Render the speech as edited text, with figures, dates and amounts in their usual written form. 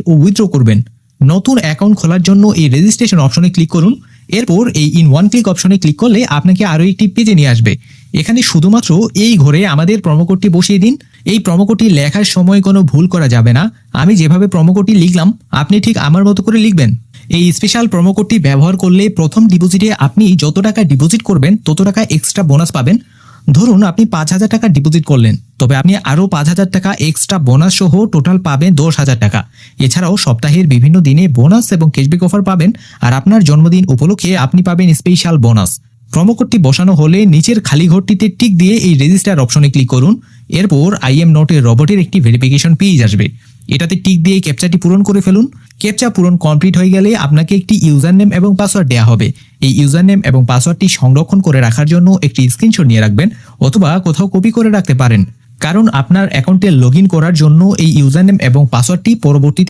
ও withdraw করবেন। নতুন account খোলার জন্য এই রেজিস্ট্রেশন অপশনে ক্লিক করুন। এরপর এই ইন ওয়ান ক্লিক অপশনে ক্লিক করলে আপনাকে আরও একটি পেজে নিয়ে আসবে। এখানে শুধুমাত্র এই ঘরে আমাদের প্রোমোকোডটি বসিয়ে দিন। এই প্রোমোকোডটি লেখার সময় কোনো ভুল করা যাবে না। আমি যেভাবে প্রোমোকোডটি লিখলাম আপনি ঠিক আমার মতো করে লিখবেন। এই স্পেশাল প্রোমোকোডটি ব্যবহার করলে প্রথম ডিপোজিটে আপনি যত টাকা ডিপোজিট করবেন তত টাকা এক্সট্রা বোনাস পাবেন। ধরুন আপনি ৫,০০০ টাকা ডিপোজিট করলেন, তবে আপনি আরও ৫,০০০ টাকা এক্সট্রা বোনাস সহ টোটাল পাবেন ১০,০০০ টাকা। এছাড়াও সপ্তাহের বিভিন্ন দিনে বোনাস এবং ক্যাশব্যাক অফার পাবেন, আর আপনার জন্মদিন উপলক্ষে আপনি পাবেন স্পেশাল বোনাস। প্রোমোকোডটি বসানো হলে নিচের খালি ঘরটিতে টিক দিয়ে এই রেজিস্টার অপশনে ক্লিক করুন। এরপর আই এম নট এ রোবটের একটি ভেরিফিকেশন পেজ আসবে, এটাতে টিক দিয়ে ক্যাপচাটি পূরণ করে ফেলুন। ক্যাপচা পূরণ কমপ্লিট হয়ে গেলে আপনাকে একটি ইউজার নেম এবং পাসওয়ার্ড দেওয়া হবে। এই ইউজার নেম এবং পাসওয়ার্ডটি সংরক্ষণ করে রাখার জন্য একটি স্ক্রিনশট নিয়ে রাখবেন অথবা কোথাও কপি করে রাখতে পারেন, কারণ আপনার অ্যাকাউন্টে লগ ইন করার জন্য এই ইউজার নেম এবং পাসওয়ার্ডটি পরবর্তীতে